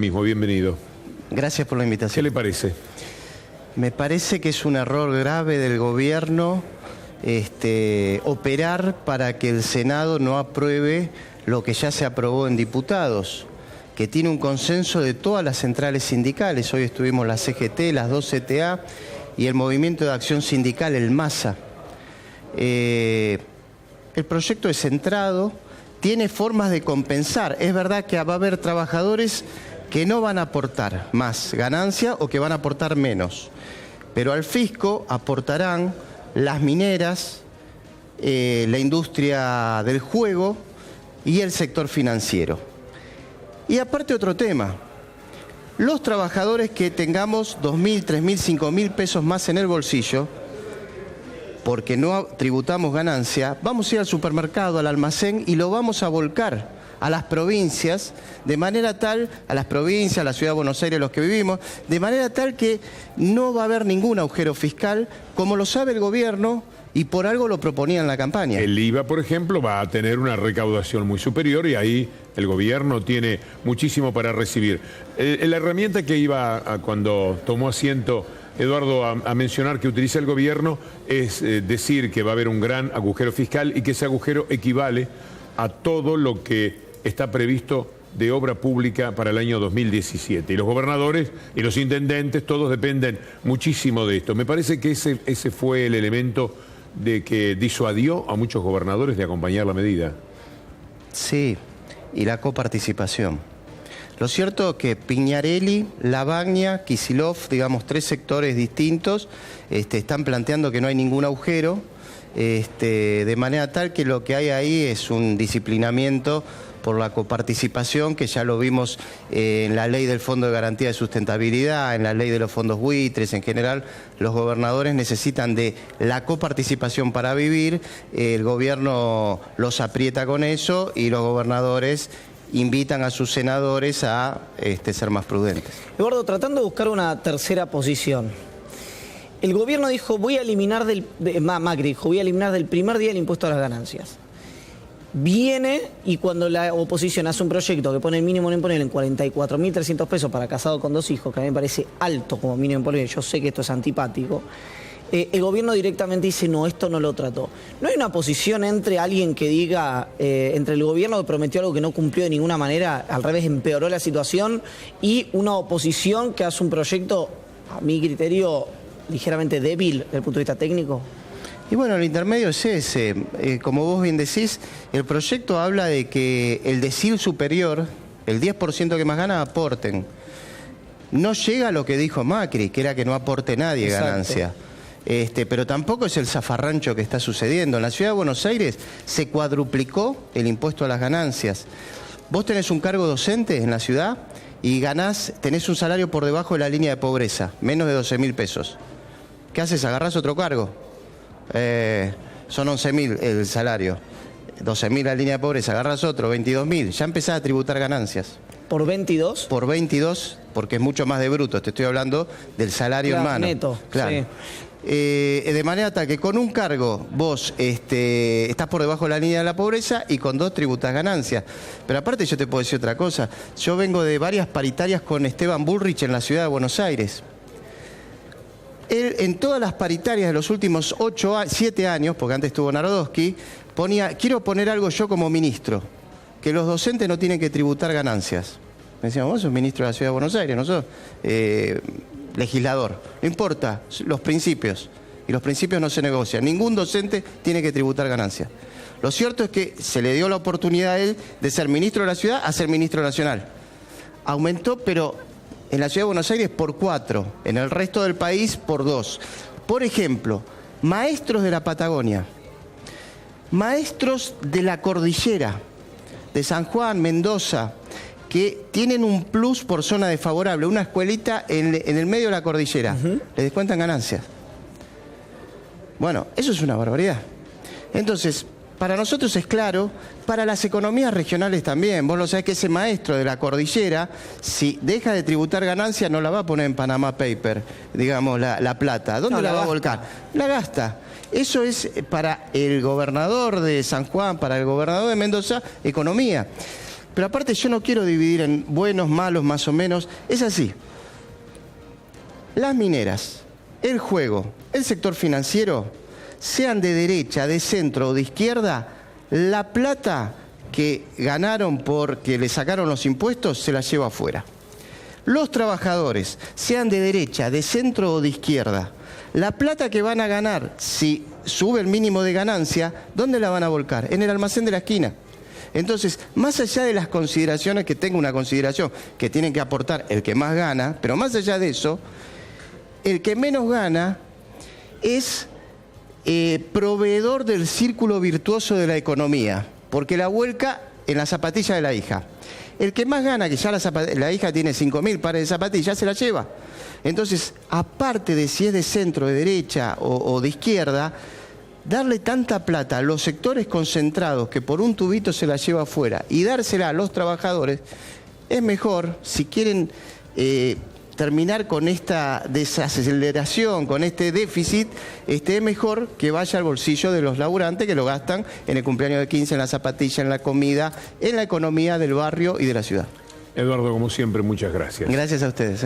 Mismo, bienvenido. Gracias por la invitación. ¿Qué le parece? Me parece que es un error grave del gobierno operar para que el Senado no apruebe lo que ya se aprobó en diputados, que tiene un consenso de todas las centrales sindicales. Hoy estuvimos la CGT, las dos CTA y el Movimiento de Acción Sindical, el MASA. El proyecto es centrado, tiene formas de compensar. Es verdad que va a haber trabajadores que no van a aportar más ganancia o que van a aportar menos. Pero al fisco aportarán las mineras, la industria del juego y el sector financiero. Y aparte otro tema, los trabajadores que tengamos 2.000, 3.000, 5.000 pesos más en el bolsillo, porque no tributamos ganancia, vamos a ir al supermercado, al almacén y lo vamos a volcar a las provincias, de manera tal, a las provincias, a la ciudad de Buenos Aires, los que vivimos, de manera tal que no va a haber ningún agujero fiscal, como lo sabe el gobierno y por algo lo proponía en la campaña. El IVA, por ejemplo, va a tener una recaudación muy superior y ahí el gobierno tiene muchísimo para recibir. La herramienta que iba cuando tomó asiento Eduardo a mencionar que utiliza el gobierno es decir que va a haber un gran agujero fiscal y que ese agujero equivale a todo lo que está previsto de obra pública para el año 2017. Y los gobernadores y los intendentes, todos dependen muchísimo de esto. Me parece que ese fue el elemento de que disuadió a muchos gobernadores de acompañar la medida. Sí, y la coparticipación. Lo cierto es que Piñarelli, Lavagna, Kicillof, digamos, tres sectores distintos, están planteando que no hay ningún agujero, de manera tal que lo que hay ahí es un disciplinamiento por la coparticipación, que ya lo vimos en la ley del Fondo de Garantía de Sustentabilidad, en la ley de los fondos buitres. En general, los gobernadores necesitan de la coparticipación para vivir, el gobierno los aprieta con eso y los gobernadores invitan a sus senadores a ser más prudentes. Eduardo, tratando de buscar una tercera posición, el gobierno dijo, Macri dijo, voy a eliminar del primer día el impuesto a las ganancias. Viene y cuando la oposición hace un proyecto que pone el mínimo imponible en 44.300 pesos para casado con 2 hijos, que a mí me parece alto como mínimo imponible, yo sé que esto es antipático, el gobierno directamente dice, no, esto no lo trató. ¿No hay una posición entre alguien que diga, entre el gobierno que prometió algo que no cumplió de ninguna manera, al revés empeoró la situación, y una oposición que hace un proyecto, a mi criterio, ligeramente débil desde el punto de vista técnico? Y bueno, el intermedio es ese. Como vos bien decís, el proyecto habla de que el decil superior, el 10% que más gana, aporten. No llega a lo que dijo Macri, que era que no aporte nadie ganancia. Pero tampoco es el zafarrancho que está sucediendo. En la ciudad de Buenos Aires se cuadruplicó el impuesto a las ganancias. Vos tenés un cargo docente en la ciudad y tenés un salario por debajo de la línea de pobreza, menos de 12.000 pesos. ¿Qué haces? ¿Agarrás otro cargo? Son 11.000 el salario, 12.000 la línea de pobreza, agarras otro, 22.000, ya empezás a tributar ganancias. ¿Por 22? Por 22, porque es mucho más de bruto, te estoy hablando del salario en mano. Neto, claro. Sí. De manera tal que con un cargo vos estás por debajo de la línea de la pobreza y con 2 tributas ganancias. Pero aparte yo te puedo decir otra cosa, yo vengo de varias paritarias con Esteban Bullrich en la ciudad de Buenos Aires. Él, en todas las paritarias de los últimos 7 años, porque antes estuvo Narodowski, ponía, quiero poner algo yo como ministro, que los docentes no tienen que tributar ganancias. Me decían, vos sos ministro de la Ciudad de Buenos Aires, no sos legislador. No importa, los principios. Y los principios no se negocian. Ningún docente tiene que tributar ganancias. Lo cierto es que se le dio la oportunidad a él de ser ministro de la ciudad a ser ministro nacional. Aumentó, pero en la Ciudad de Buenos Aires por 4, en el resto del país por 2. Por ejemplo, maestros de la Patagonia, maestros de la cordillera, de San Juan, Mendoza, que tienen un plus por zona desfavorable, una escuelita en el medio de la cordillera, les descuentan ganancias. Bueno, eso es una barbaridad. Entonces, para nosotros es claro, para las economías regionales también. Vos lo sabés que ese maestro de la cordillera, si deja de tributar ganancias, no la va a poner en Panama Paper, digamos, la plata. ¿Dónde la va a volcar? La gasta. Eso es para el gobernador de San Juan, para el gobernador de Mendoza, economía. Pero aparte yo no quiero dividir en buenos, malos, más o menos. Es así. Las mineras, el juego, el sector financiero, sean de derecha, de centro o de izquierda, la plata que ganaron porque le sacaron los impuestos se la lleva afuera. Los trabajadores, sean de derecha, de centro o de izquierda, la plata que van a ganar si sube el mínimo de ganancia, ¿dónde la van a volcar? En el almacén de la esquina. Entonces, más allá de las consideraciones, que tengo una consideración que tienen que aportar el que más gana, pero más allá de eso, el que menos gana es proveedor del círculo virtuoso de la economía, porque la vuelca en la zapatilla de la hija. El que más gana, que ya la hija tiene 5.000 pares de zapatillas, se la lleva. Entonces, aparte de si es de centro, de derecha o de izquierda, darle tanta plata a los sectores concentrados que por un tubito se la lleva afuera y dársela a los trabajadores, es mejor, si quieren terminar con esta desaceleración, con este déficit, es mejor que vaya al bolsillo de los laburantes que lo gastan en el cumpleaños de 15, en la zapatilla, en la comida, en la economía del barrio y de la ciudad. Eduardo, como siempre, muchas gracias. Gracias a ustedes.